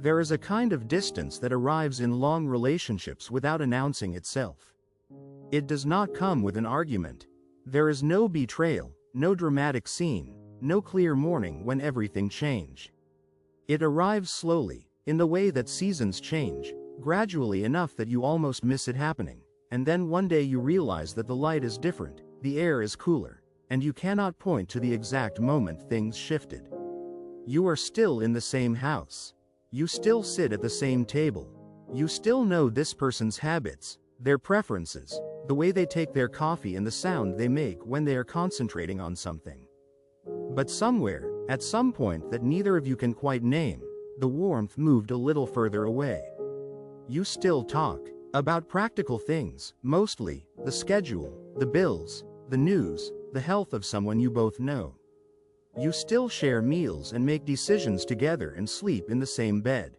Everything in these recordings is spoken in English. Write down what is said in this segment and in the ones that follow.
There is a kind of distance that arrives in long relationships without announcing itself. It does not come with an argument. There is no betrayal, no dramatic scene, no clear morning when everything changes. It arrives slowly, in the way that seasons change, gradually enough that you almost miss it happening, and then one day you realize that the light is different, the air is cooler, and you cannot point to the exact moment things shifted. You are still in the same house. You still sit at the same table. You still know this person's habits, their preferences, the way they take their coffee and the sound they make when they are concentrating on something. But somewhere, at some point that neither of you can quite name, the warmth moved a little further away. You still talk about practical things, mostly the schedule, the bills, the news, the health of someone you both know. You still share meals and make decisions together and sleep in the same bed.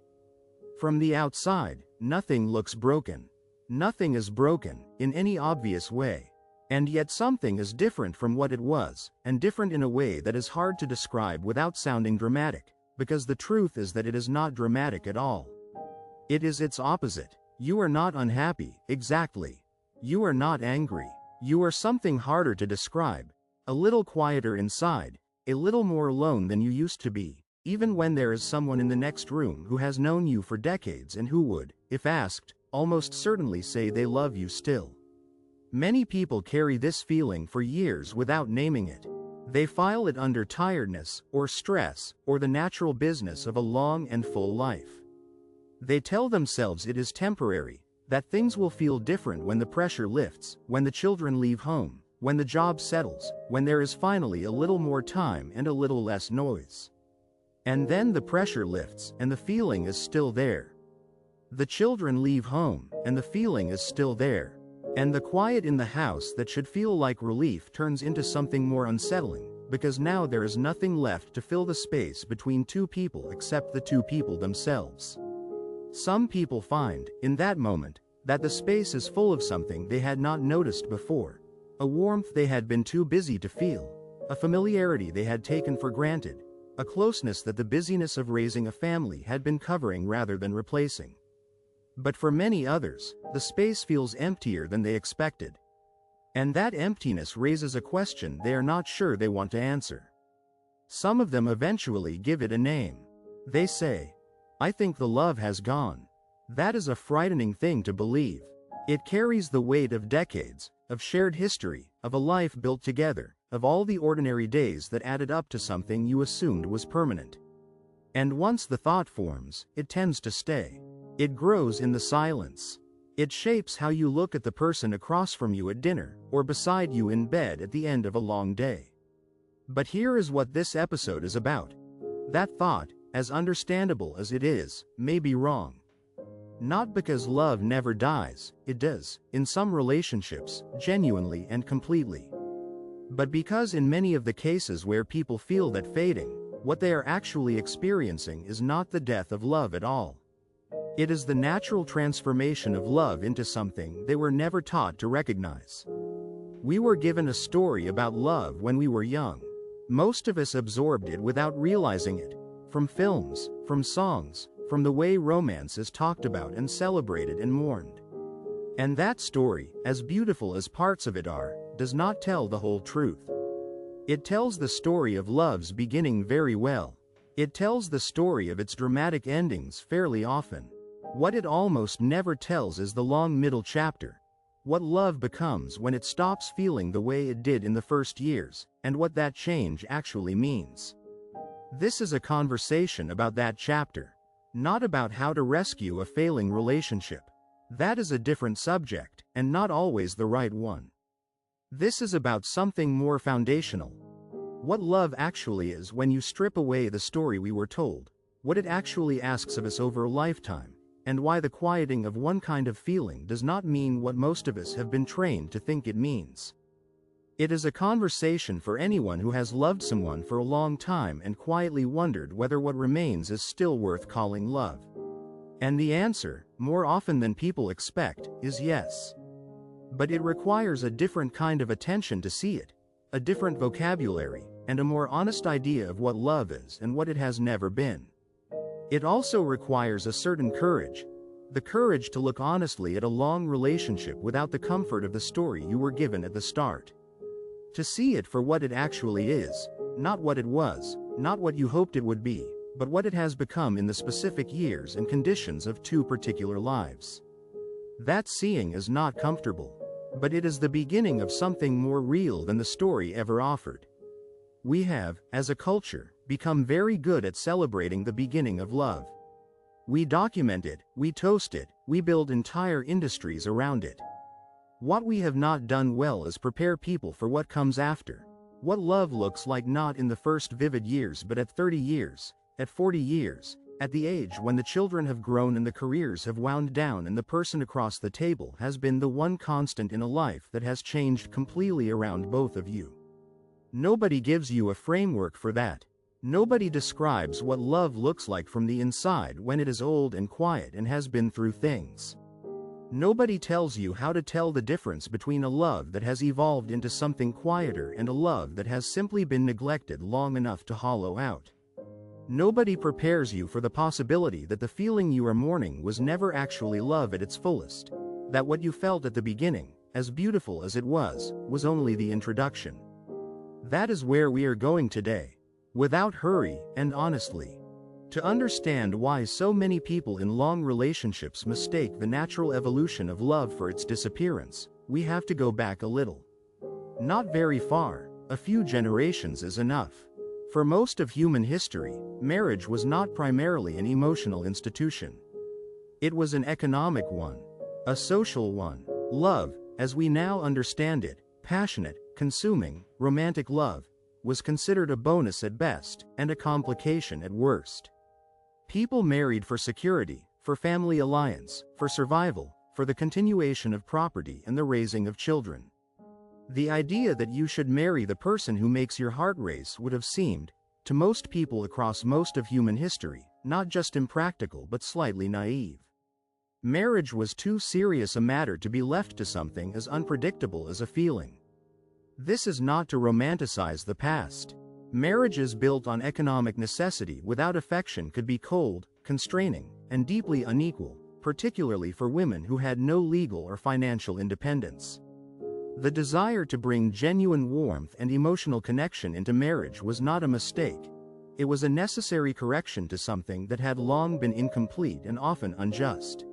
From the outside, nothing looks broken. Nothing is broken, in any obvious way. And yet something is different from what it was, and different in a way that is hard to describe without sounding dramatic, because the truth is that it is not dramatic at all. It is its opposite. You are not unhappy, exactly. You are not angry. You are something harder to describe, a little quieter inside, a little more alone than you used to be, even when there is someone in the next room who has known you for decades and who would, if asked, almost certainly say they love you still. Many people carry this feeling for years without naming it. They file it under tiredness, or stress, or the natural business of a long and full life. They tell themselves it is temporary, that things will feel different when the pressure lifts, when the children leave home, when the job settles, when there is finally a little more time and a little less noise. And then the pressure lifts, and the feeling is still there. The children leave home, and the feeling is still there. And the quiet in the house that should feel like relief turns into something more unsettling, because now there is nothing left to fill the space between two people except the two people themselves. Some people find, in that moment, that the space is full of something they had not noticed before, a warmth they had been too busy to feel, a familiarity they had taken for granted, a closeness that the busyness of raising a family had been covering rather than replacing. But for many others, the space feels emptier than they expected. And that emptiness raises a question they are not sure they want to answer. Some of them eventually give it a name. They say, "I think the love has gone." That is a frightening thing to believe. It carries the weight of decades, of shared history, of a life built together, of all the ordinary days that added up to something you assumed was permanent. And once the thought forms, it tends to stay. It grows in the silence. It shapes how you look at the person across from you at dinner, or beside you in bed at the end of a long day. But here is what this episode is about. That thought, as understandable as it is, may be wrong. Not because love never dies, it does, in some relationships, genuinely and completely. But because in many of the cases where people feel that fading, what they are actually experiencing is not the death of love at all. It is the natural transformation of love into something they were never taught to recognize. We were given a story about love when we were young. Most of us absorbed it without realizing it, from films, from songs, from the way romance is talked about and celebrated and mourned. And that story, as beautiful as parts of it are, does not tell the whole truth. It tells the story of love's beginning very well. It tells the story of its dramatic endings fairly often. What it almost never tells is the long middle chapter. What love becomes when it stops feeling the way it did in the first years, and what that change actually means. This is a conversation about that chapter, not about how to rescue a failing relationship. That is a different subject, and not always the right one. This is about something more foundational. What love actually is when you strip away the story we were told, what it actually asks of us over a lifetime, and why the quieting of one kind of feeling does not mean what most of us have been trained to think it means. It is a conversation for anyone who has loved someone for a long time and quietly wondered whether what remains is still worth calling love. And the answer, more often than people expect, is yes. But it requires a different kind of attention to see it, a different vocabulary, and a more honest idea of what love is and what it has never been. It also requires a certain courage, the courage to look honestly at a long relationship without the comfort of the story you were given at the start. To see it for what it actually is, not what it was, not what you hoped it would be, but what it has become in the specific years and conditions of two particular lives. That seeing is not comfortable, but it is the beginning of something more real than the story ever offered. We have, as a culture, become very good at celebrating the beginning of love. We document it, we toast it, we build entire industries around it. What we have not done well is prepare people for what comes after. What love looks like, not in the first vivid years but at 30 years, at 40 years, at the age when the children have grown and the careers have wound down and the person across the table has been the one constant in a life that has changed completely around both of you. Nobody gives you a framework for that. Nobody describes what love looks like from the inside when it is old and quiet and has been through things. Nobody tells you how to tell the difference between a love that has evolved into something quieter and a love that has simply been neglected long enough to hollow out. Nobody prepares you for the possibility that the feeling you are mourning was never actually love at its fullest, that what you felt at the beginning, as beautiful as it was only the introduction. That is where we are going today, without hurry and honestly. To understand why so many people in long relationships mistake the natural evolution of love for its disappearance, we have to go back a little. Not very far, a few generations is enough. For most of human history, marriage was not primarily an emotional institution. It was an economic one, a social one. Love, as we now understand it, passionate, consuming, romantic love, was considered a bonus at best, and a complication at worst. People married for security, for family alliance, for survival, for the continuation of property and the raising of children. The idea that you should marry the person who makes your heart race would have seemed, to most people across most of human history, not just impractical but slightly naive. Marriage was too serious a matter to be left to something as unpredictable as a feeling. This is not to romanticize the past. Marriages built on economic necessity without affection could be cold, constraining, and deeply unequal, particularly for women who had no legal or financial independence. The desire to bring genuine warmth and emotional connection into marriage was not a mistake. It was a necessary correction to something that had long been incomplete and often unjust.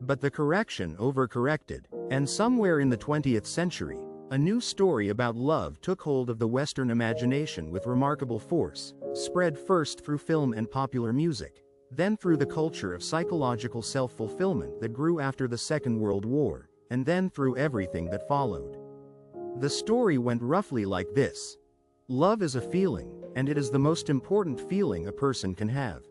But the correction overcorrected, and somewhere in the 20th century, a new story about love took hold of the Western imagination with remarkable force, spread first through film and popular music, then through the culture of psychological self-fulfillment that grew after the Second World War, and then through everything that followed. The story went roughly like this. Love is a feeling, and it is the most important feeling a person can have.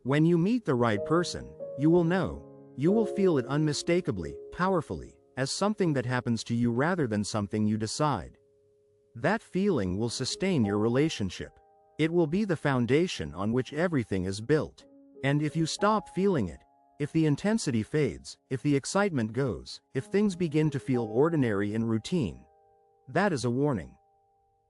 When you meet the right person, you will know, you will feel it unmistakably, powerfully, as something that happens to you rather than something you decide. That feeling will sustain your relationship. It will be the foundation on which everything is built. And if you stop feeling it, if the intensity fades, if the excitement goes, if things begin to feel ordinary and routine, that is a warning.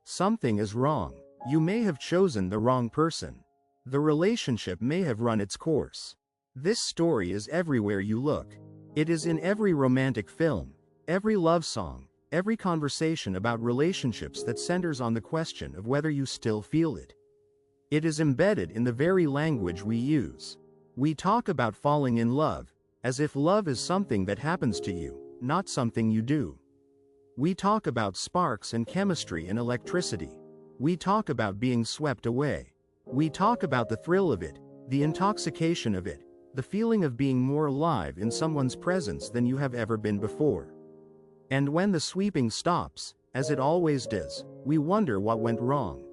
Something is wrong. You may have chosen the wrong person. The relationship may have run its course. This story is everywhere you look. It is in every romantic film, every love song, every conversation about relationships that centers on the question of whether you still feel it. It is embedded in the very language we use. We talk about falling in love, as if love is something that happens to you, not something you do. We talk about sparks and chemistry and electricity. We talk about being swept away. We talk about the thrill of it, the intoxication of it, the feeling of being more alive in someone's presence than you have ever been before. And when the sweeping stops, as it always does, we wonder what went wrong.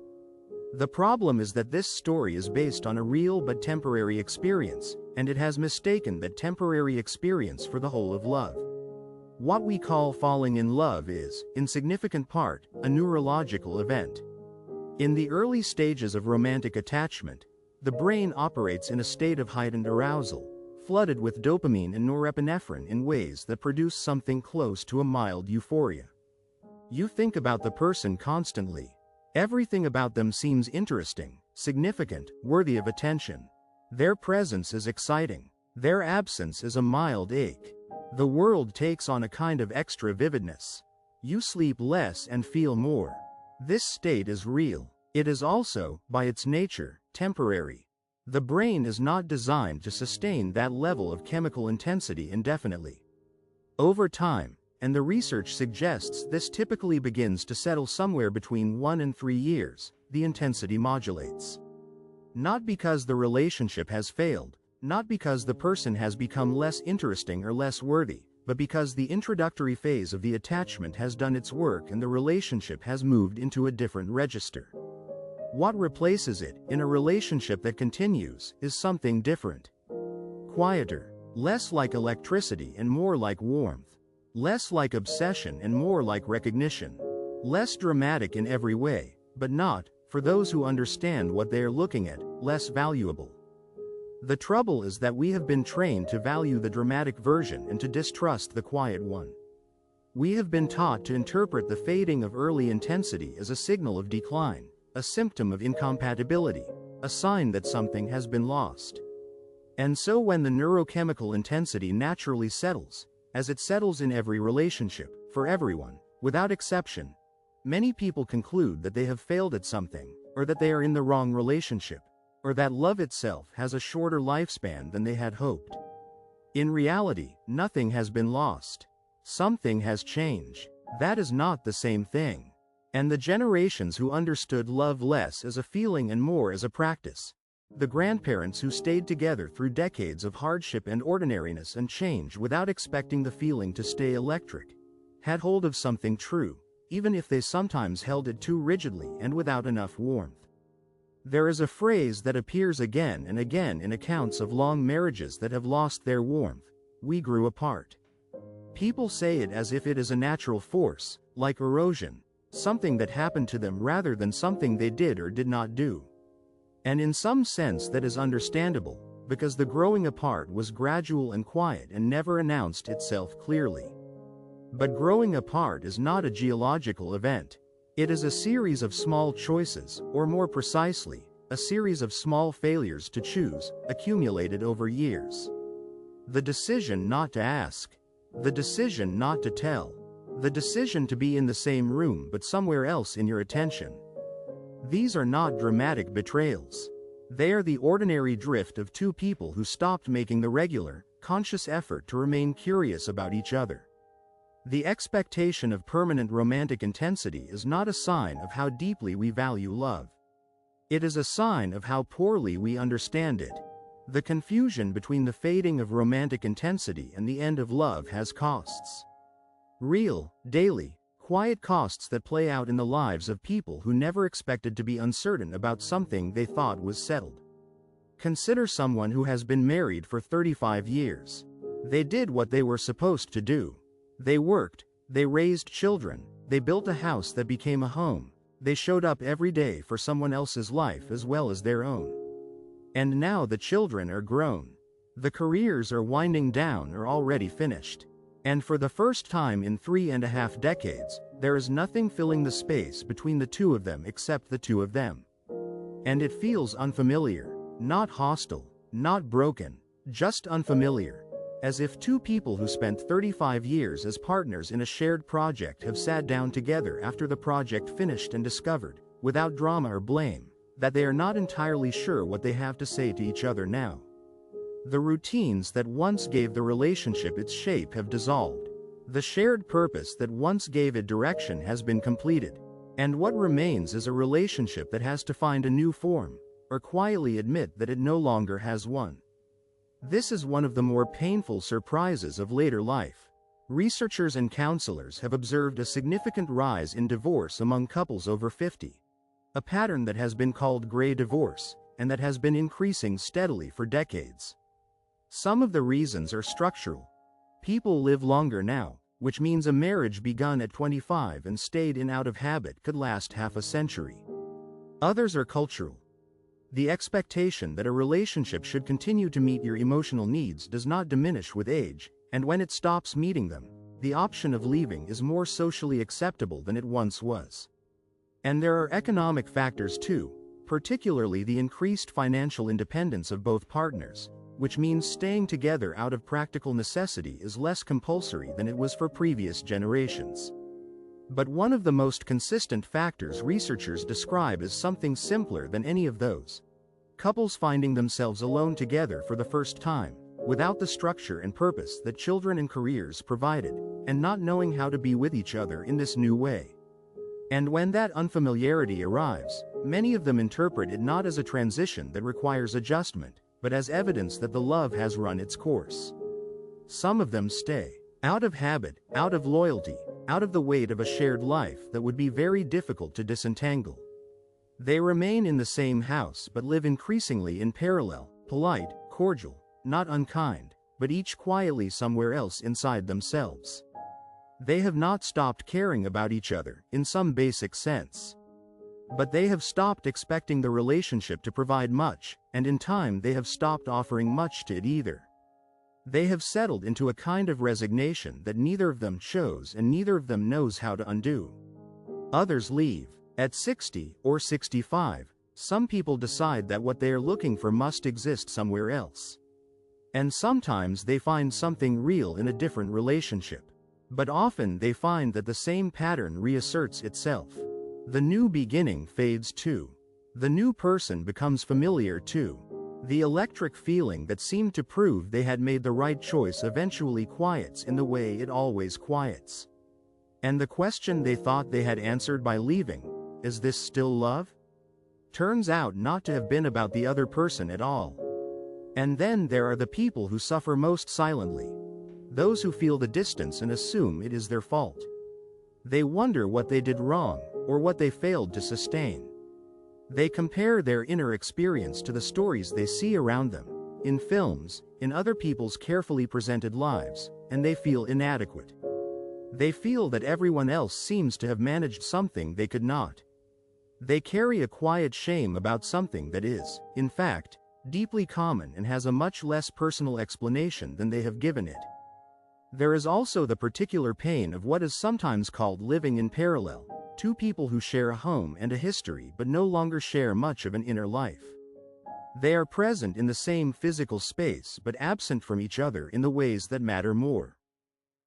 The problem is that this story is based on a real but temporary experience, and it has mistaken that temporary experience for the whole of love. What we call falling in love is, in significant part, a neurological event. In the early stages of romantic attachment, the brain operates in a state of heightened arousal, flooded with dopamine and norepinephrine in ways that produce something close to a mild euphoria. You think about the person constantly. Everything about them seems interesting, significant, worthy of attention. Their presence is exciting. Their absence is a mild ache. The world takes on a kind of extra vividness. You sleep less and feel more. This state is real. It is also, by its nature, temporary. The brain is not designed to sustain that level of chemical intensity indefinitely. Over time, and the research suggests this typically begins to settle somewhere between 1 and 3 years, the intensity modulates. Not because the relationship has failed, not because the person has become less interesting or less worthy, but because the introductory phase of the attachment has done its work and the relationship has moved into a different register. What replaces it, in a relationship that continues, is something different. Quieter, less like electricity and more like warmth. Less like obsession and more like recognition. Less dramatic in every way, but not, for those who understand what they are looking at, less valuable. The trouble is that we have been trained to value the dramatic version and to distrust the quiet one. We have been taught to interpret the fading of early intensity as a signal of decline, a symptom of incompatibility, a sign that something has been lost. And so when the neurochemical intensity naturally settles, as it settles in every relationship, for everyone, without exception, many people conclude that they have failed at something, or that they are in the wrong relationship, or that love itself has a shorter lifespan than they had hoped. In reality, nothing has been lost. Something has changed. That is not the same thing. And the generations who understood love less as a feeling and more as a practice, the grandparents who stayed together through decades of hardship and ordinariness and change without expecting the feeling to stay electric, had hold of something true, even if they sometimes held it too rigidly and without enough warmth. There is a phrase that appears again and again in accounts of long marriages that have lost their warmth: we grew apart. People say it as if it is a natural force, like erosion, something that happened to them rather than something they did or did not do. And in some sense that is understandable, because the growing apart was gradual and quiet and never announced itself clearly. But growing apart is not a geological event. It is a series of small choices, or more precisely, a series of small failures to choose, accumulated over years. The decision not to ask. The decision not to tell. The decision to be in the same room but somewhere else in your attention. These are not dramatic betrayals. They are the ordinary drift of two people who stopped making the regular, conscious effort to remain curious about each other. The expectation of permanent romantic intensity is not a sign of how deeply we value love. It is a sign of how poorly we understand it. The confusion between the fading of romantic intensity and the end of love has costs. Real, daily, quiet costs that play out in the lives of people who never expected to be uncertain about something they thought was settled. Consider someone who has been married for 35 years. They did what they were supposed to do. They worked, they raised children, they built a house that became a home, they showed up every day for someone else's life as well as their own. And now the children are grown. The careers are winding down or already finished. And for the first time in 3.5 decades, there is nothing filling the space between the two of them except the two of them. And it feels unfamiliar, not hostile, not broken, just unfamiliar. As if two people who spent 35 years as partners in a shared project have sat down together after the project finished and discovered, without drama or blame, that they are not entirely sure what they have to say to each other now. The routines that once gave the relationship its shape have dissolved. The shared purpose that once gave it direction has been completed. And what remains is a relationship that has to find a new form, or quietly admit that it no longer has one. This is one of the more painful surprises of later life. Researchers and counselors have observed a significant rise in divorce among couples over 50. A pattern that has been called gray divorce, and that has been increasing steadily for decades. Some of the reasons are structural. People live longer now, which means a marriage begun at 25 and stayed in out of habit could last half a century. Others are cultural. The expectation that a relationship should continue to meet your emotional needs does not diminish with age, and when it stops meeting them, the option of leaving is more socially acceptable than it once was. And there are economic factors too. particularly the increased financial independence of both partners, which means staying together out of practical necessity is less compulsory than it was for previous generations. But one of the most consistent factors researchers describe is something simpler than any of those: couples finding themselves alone together for the first time, without the structure and purpose that children and careers provided, and not knowing how to be with each other in this new way. And when that unfamiliarity arrives, many of them interpret it not as a transition that requires adjustment, but as evidence that the love has run its course. Some of them stay, out of habit, out of loyalty, out of the weight of a shared life that would be very difficult to disentangle. They remain in the same house but live increasingly in parallel, polite, cordial, not unkind, but each quietly somewhere else inside themselves. They have not stopped caring about each other, in some basic sense. But they have stopped expecting the relationship to provide much, and in time they have stopped offering much to it either. They have settled into a kind of resignation that neither of them chose and neither of them knows how to undo. Others leave. At 60 or 65, some people decide that what they are looking for must exist somewhere else. And sometimes they find something real in a different relationship. But often they find that the same pattern reasserts itself. The new beginning fades too. The new person becomes familiar too. The electric feeling that seemed to prove they had made the right choice eventually quiets in the way it always quiets. And the question they thought they had answered by leaving, is this still love? Turns out not to have been about the other person at all. And then there are the people who suffer most silently. Those who feel the distance and assume it is their fault. They wonder what they did wrong, or what they failed to sustain. They compare their inner experience to the stories they see around them, in films, in other people's carefully presented lives, and they feel inadequate. They feel that everyone else seems to have managed something they could not. They carry a quiet shame about something that is, in fact, deeply common and has a much less personal explanation than they have given it. There is also the particular pain of what is sometimes called living in parallel, two people who share a home and a history but no longer share much of an inner life. They are present in the same physical space but absent from each other in the ways that matter more.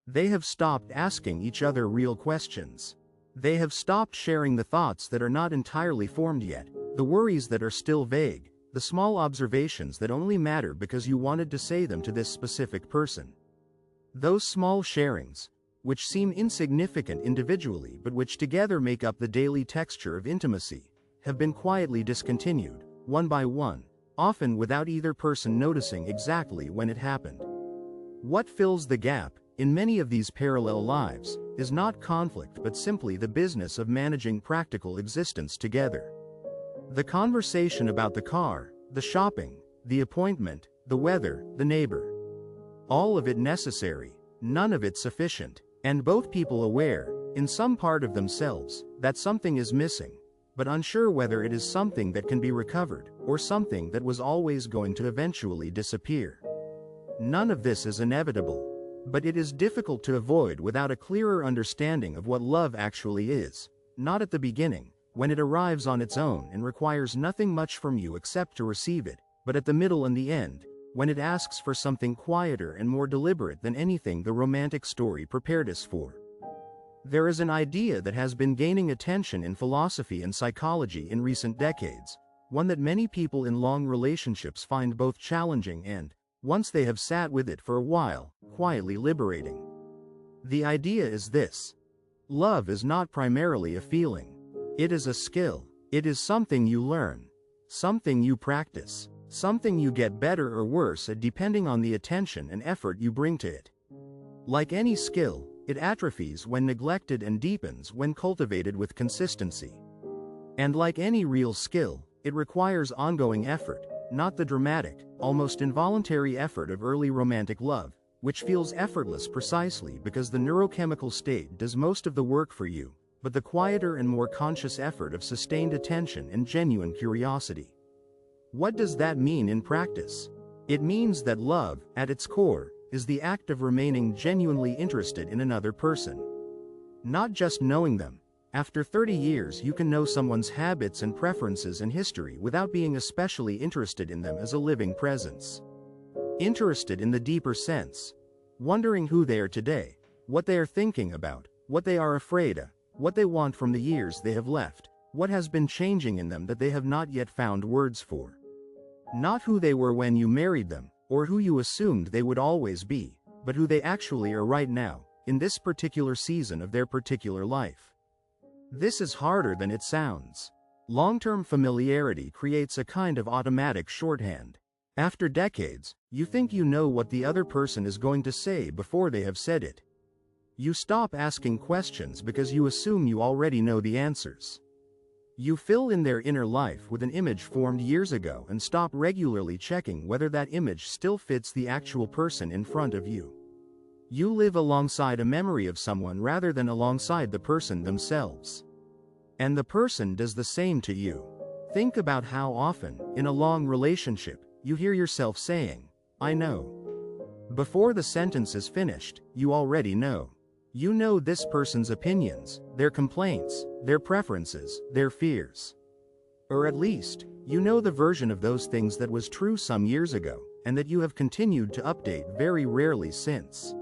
They have stopped asking each other real questions. They have stopped sharing the thoughts that are not entirely formed yet, the worries that are still vague, the small observations that only matter because you wanted to say them to this specific person. Those small sharings, which seem insignificant individually but which together make up the daily texture of intimacy, have been quietly discontinued, one by one, often without either person noticing exactly when it happened. What fills the gap, in many of these parallel lives, is not conflict but simply the business of managing practical existence together. The conversation about the car, the shopping, the appointment, the weather, the neighbor. All of it necessary, none of it sufficient, and both people aware, in some part of themselves, that something is missing, but unsure whether it is something that can be recovered, or something that was always going to eventually disappear. None of this is inevitable, but it is difficult to avoid without a clearer understanding of what love actually is, not at the beginning, when it arrives on its own and requires nothing much from you except to receive it, but at the middle and the end, when it asks for something quieter and more deliberate than anything the romantic story prepared us for. There is an idea that has been gaining attention in philosophy and psychology in recent decades, one that many people in long relationships find both challenging and, once they have sat with it for a while, quietly liberating. The idea is this: love is not primarily a feeling. It is a skill. It is something you learn, something you practice, something you get better or worse at depending on the attention and effort you bring to it. Like any skill, it atrophies when neglected and deepens when cultivated with consistency. And like any real skill, it requires ongoing effort, not the dramatic, almost involuntary effort of early romantic love, which feels effortless precisely because the neurochemical state does most of the work for you, but the quieter and more conscious effort of sustained attention and genuine curiosity. What does that mean in practice? It means that love, at its core, is the act of remaining genuinely interested in another person. Not just knowing them, After 30 years, you can know someone's habits and preferences and history without being especially interested in them as a living presence. Interested in the deeper sense. Wondering who they are today, what they are thinking about, what they are afraid of, what they want from the years they have left, what has been changing in them that they have not yet found words for. Not who they were when you married them, or who you assumed they would always be, but who they actually are right now, in this particular season of their particular life. This is harder than it sounds. Long-term familiarity creates a kind of automatic shorthand. After decades, you think you know what the other person is going to say before they have said it. You stop asking questions because you assume you already know the answers. You fill in their inner life with an image formed years ago and stop regularly checking whether that image still fits the actual person in front of you. You live alongside a memory of someone rather than alongside the person themselves. And the person does the same to you. Think about how often, in a long relationship, you hear yourself saying, "I know." Before the sentence is finished, you already know. You know this person's opinions, their complaints, their preferences, their fears. Or at least, you know the version of those things that was true some years ago, and that you have continued to update very rarely since.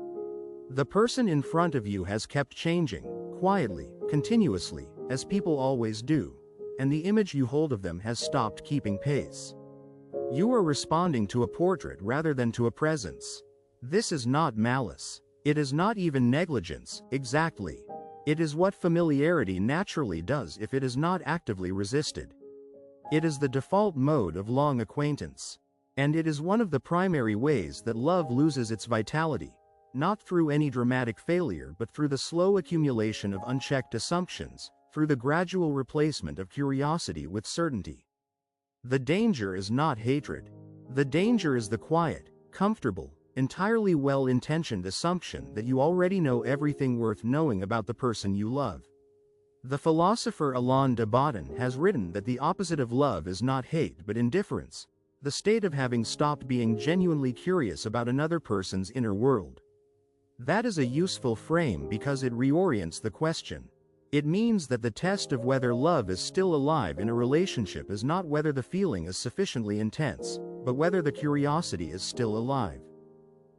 The person in front of you has kept changing, quietly, continuously, as people always do, and the image you hold of them has stopped keeping pace. You are responding to a portrait rather than to a presence. This is not malice. It is not even negligence, exactly. It is what familiarity naturally does if it is not actively resisted. It is the default mode of long acquaintance. And it is one of the primary ways that love loses its vitality, not through any dramatic failure but through the slow accumulation of unchecked assumptions, through the gradual replacement of curiosity with certainty. The danger is not hatred. The danger is the quiet, comfortable, entirely well-intentioned assumption that you already know everything worth knowing about the person you love. The philosopher Alain de Botton has written that the opposite of love is not hate but indifference, the state of having stopped being genuinely curious about another person's inner world. That is a useful frame because it reorients the question. It means that the test of whether love is still alive in a relationship is not whether the feeling is sufficiently intense, but whether the curiosity is still alive.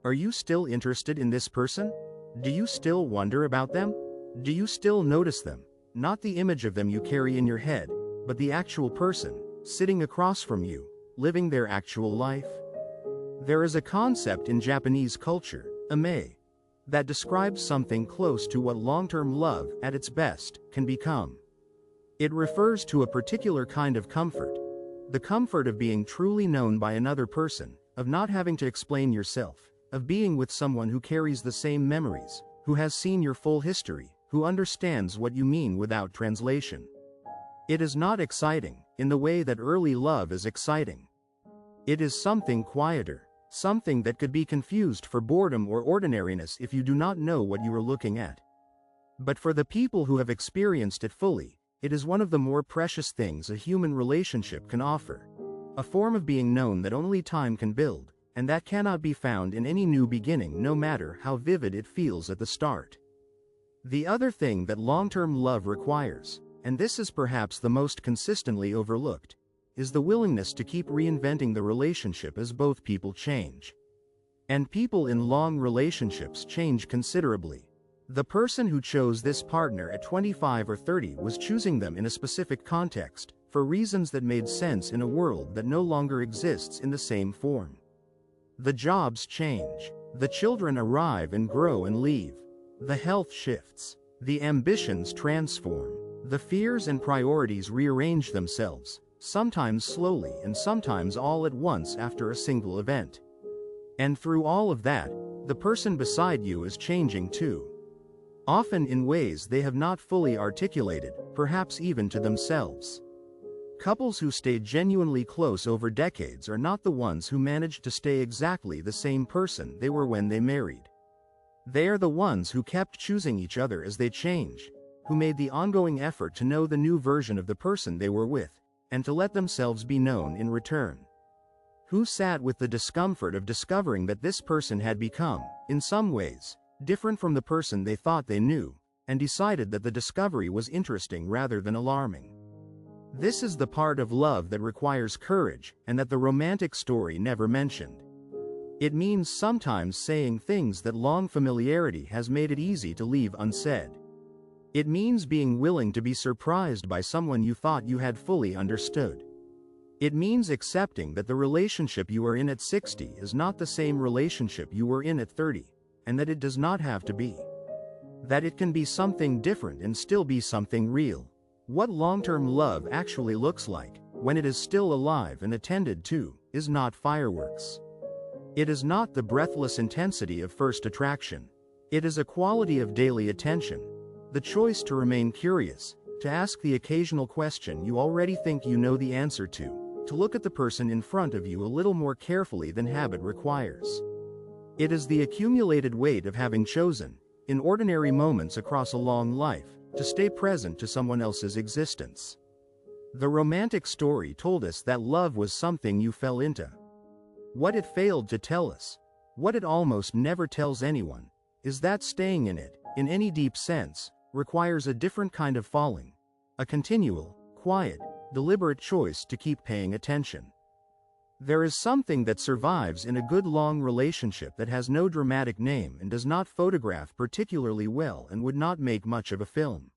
Are you still interested in this person? Do you still wonder about them? Do you still notice them? Not the image of them you carry in your head, but the actual person, sitting across from you, living their actual life? There is a concept in Japanese culture, ame, that describes something close to what long-term love, at its best, can become. It refers to a particular kind of comfort, the comfort of being truly known by another person, of not having to explain yourself, of being with someone who carries the same memories, who has seen your full history, who understands what you mean without translation. It is not exciting, in the way that early love is exciting. It is something quieter, something that could be confused for boredom or ordinariness if you do not know what you are looking at. But for the people who have experienced it fully, it is one of the more precious things a human relationship can offer. A form of being known that only time can build, and that cannot be found in any new beginning no matter how vivid it feels at the start. The other thing that long-term love requires, and this is perhaps the most consistently overlooked, is the willingness to keep reinventing the relationship as both people change. And people in long relationships change considerably. The person who chose this partner at 25 or 30 was choosing them in a specific context, for reasons that made sense in a world that no longer exists in the same form. The jobs change. The children arrive and grow and leave. The health shifts. The ambitions transform. The fears and priorities rearrange themselves, sometimes slowly and sometimes all at once after a single event. And through all of that, the person beside you is changing too. Often in ways they have not fully articulated, perhaps even to themselves. Couples who stay genuinely close over decades are not the ones who managed to stay exactly the same person they were when they married. They are the ones who kept choosing each other as they change, who made the ongoing effort to know the new version of the person they were with, and to let themselves be known in return. Who sat with the discomfort of discovering that this person had become, in some ways, different from the person they thought they knew, and decided that the discovery was interesting rather than alarming. This is the part of love that requires courage and that the romantic story never mentioned. It means sometimes saying things that long familiarity has made it easy to leave unsaid. It means being willing to be surprised by someone you thought you had fully understood. It means accepting that the relationship you are in at 60 is not the same relationship you were in at 30, and that it does not have to be. That it can be something different and still be something real. What long-term love actually looks like, when it is still alive and attended to, is not fireworks. It is not the breathless intensity of first attraction. It is a quality of daily attention. The choice to remain curious, to ask the occasional question you already think you know the answer to look at the person in front of you a little more carefully than habit requires. It is the accumulated weight of having chosen, in ordinary moments across a long life, to stay present to someone else's existence. The romantic story told us that love was something you fell into. What it failed to tell us, what it almost never tells anyone, is that staying in it, in any deep sense, requires a different kind of falling, a continual, quiet, deliberate choice to keep paying attention. There is something that survives in a good long relationship that has no dramatic name and does not photograph particularly well and would not make much of a film.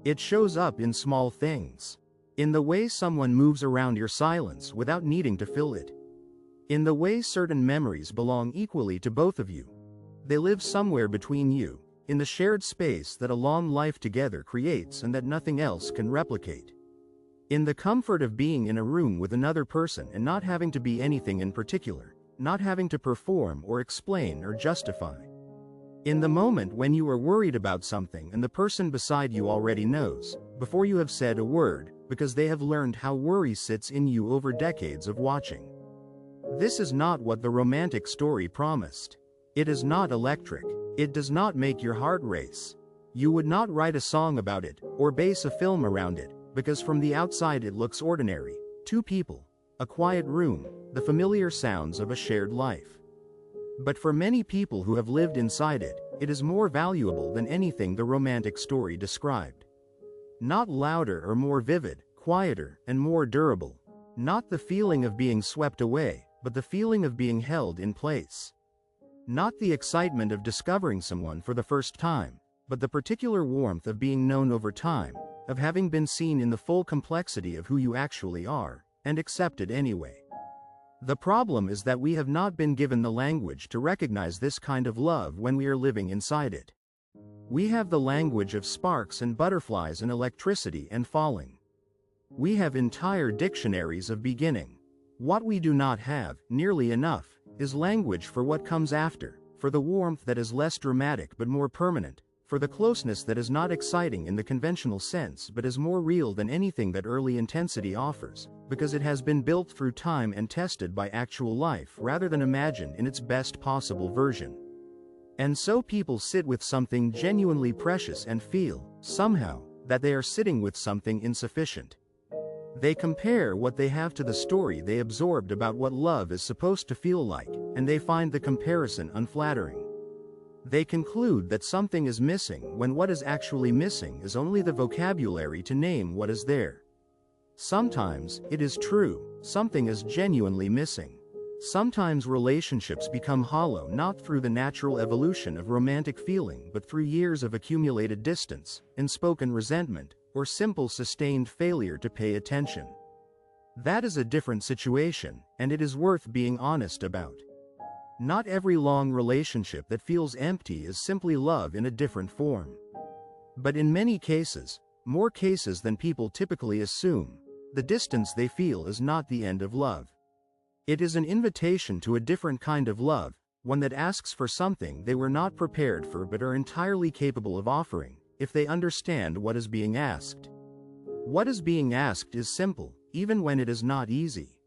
It shows up in small things. In the way someone moves around your silence without needing to fill it. In the way certain memories belong equally to both of you. They live somewhere between you, in the shared space that a long life together creates and that nothing else can replicate. In the comfort of being in a room with another person and not having to be anything in particular, not having to perform or explain or justify. In the moment when you are worried about something and the person beside you already knows, before you have said a word, because they have learned how worry sits in you over decades of watching. This is not what the romantic story promised. It is not electric. It does not make your heart race. You would not write a song about it, or base a film around it, because from the outside it looks ordinary. Two people, a quiet room, the familiar sounds of a shared life. But for many people who have lived inside it, it is more valuable than anything the romantic story described. Not louder or more vivid, quieter and more durable. Not the feeling of being swept away, but the feeling of being held in place. Not the excitement of discovering someone for the first time, but the particular warmth of being known over time, of having been seen in the full complexity of who you actually are, and accepted anyway. The problem is that we have not been given the language to recognize this kind of love when we are living inside it. We have the language of sparks and butterflies and electricity and falling. We have entire dictionaries of beginning. What we do not have, nearly enough, is language for what comes after, for the warmth that is less dramatic but more permanent, for the closeness that is not exciting in the conventional sense but is more real than anything that early intensity offers, because it has been built through time and tested by actual life rather than imagined in its best possible version. And so people sit with something genuinely precious and feel, somehow, that they are sitting with something insufficient. They compare what they have to the story they absorbed about what love is supposed to feel like, and they find the comparison unflattering. They conclude that something is missing when what is actually missing is only the vocabulary to name what is there. Sometimes, it is true, something is genuinely missing. Sometimes relationships become hollow not through the natural evolution of romantic feeling but through years of accumulated distance, unspoken resentment, or simple sustained failure to pay attention. That is a different situation, and it is worth being honest about. Not every long relationship that feels empty is simply love in a different form. But in many cases, more cases than people typically assume, the distance they feel is not the end of love. It is an invitation to a different kind of love, one that asks for something they were not prepared for but are entirely capable of offering, if they understand what is being asked. What is being asked is simple, even when it is not easy.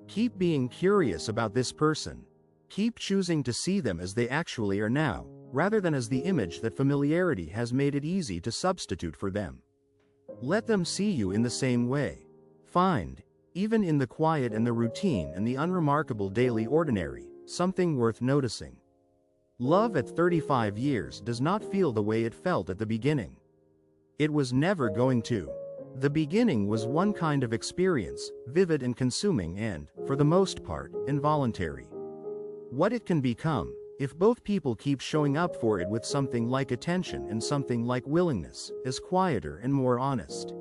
Keep being curious about this person. Keep choosing to see them as they actually are now, rather than as the image that familiarity has made it easy to substitute for them. Let them see you in the same way. Find, even in the quiet and the routine and the unremarkable daily ordinary, something worth noticing. Love at 35 years does not feel the way it felt at the beginning. It was never going to. The beginning was one kind of experience, vivid and consuming and, for the most part, involuntary. What it can become, if both people keep showing up for it with something like attention and something like willingness, is quieter and more honest.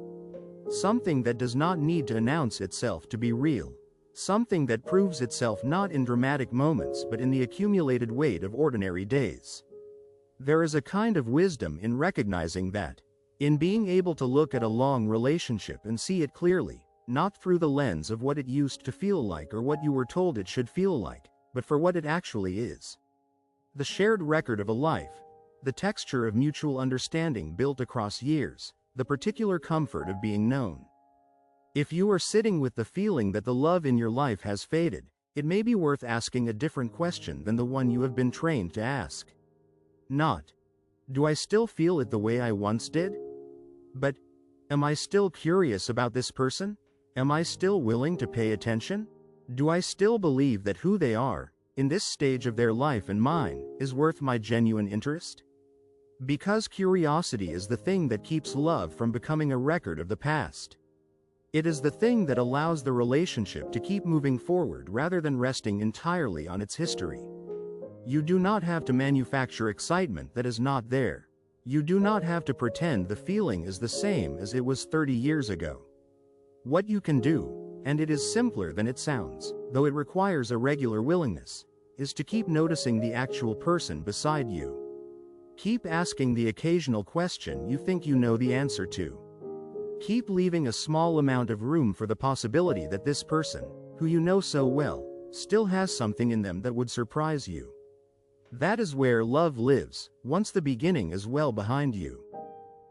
Something that does not need to announce itself to be real. Something that proves itself not in dramatic moments but in the accumulated weight of ordinary days. There is a kind of wisdom in recognizing that, in being able to look at a long relationship and see it clearly, not through the lens of what it used to feel like or what you were told it should feel like, but for what it actually is. The shared record of a life, the texture of mutual understanding built across years, the particular comfort of being known. If you are sitting with the feeling that the love in your life has faded, it may be worth asking a different question than the one you have been trained to ask. Not, do I still feel it the way I once did? But, am I still curious about this person? Am I still willing to pay attention? Do I still believe that who they are, in this stage of their life and mine, is worth my genuine interest? Because curiosity is the thing that keeps love from becoming a record of the past. It is the thing that allows the relationship to keep moving forward rather than resting entirely on its history. You do not have to manufacture excitement that is not there. You do not have to pretend the feeling is the same as it was 30 years ago. What you can do, and it is simpler than it sounds, though it requires a regular willingness, is to keep noticing the actual person beside you. Keep asking the occasional question you think you know the answer to. Keep leaving a small amount of room for the possibility that this person, who you know so well, still has something in them that would surprise you. That is where love lives, once the beginning is well behind you.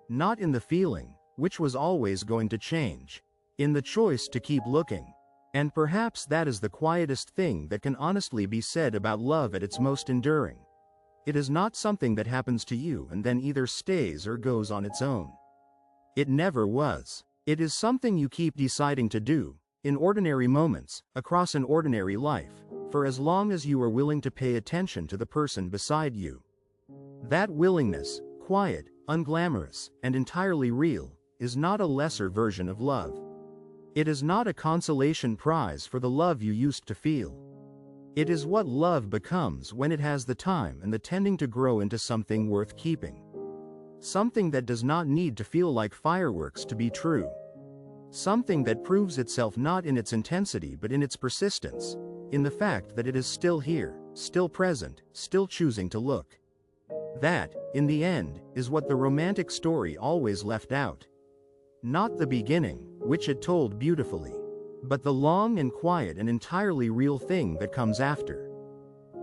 Not in the feeling, which was always going to change. In the choice to keep looking. And perhaps that is the quietest thing that can honestly be said about love at its most enduring. It is not something that happens to you and then either stays or goes on its own. It never was. It is something you keep deciding to do, in ordinary moments, across an ordinary life, for as long as you are willing to pay attention to the person beside you. That willingness, quiet, unglamorous, and entirely real, is not a lesser version of love. It is not a consolation prize for the love you used to feel. It is what love becomes when it has the time and the tending to grow into something worth keeping. Something that does not need to feel like fireworks to be true. Something that proves itself not in its intensity but in its persistence, in the fact that it is still here, still present, still choosing to look. That, in the end, is what the romantic story always left out. Not the beginning, which it told beautifully, but the long and quiet and entirely real thing that comes after.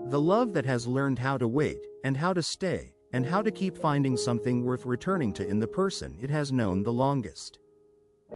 The love that has learned how to wait, and how to stay, and how to keep finding something worth returning to in the person it has known the longest.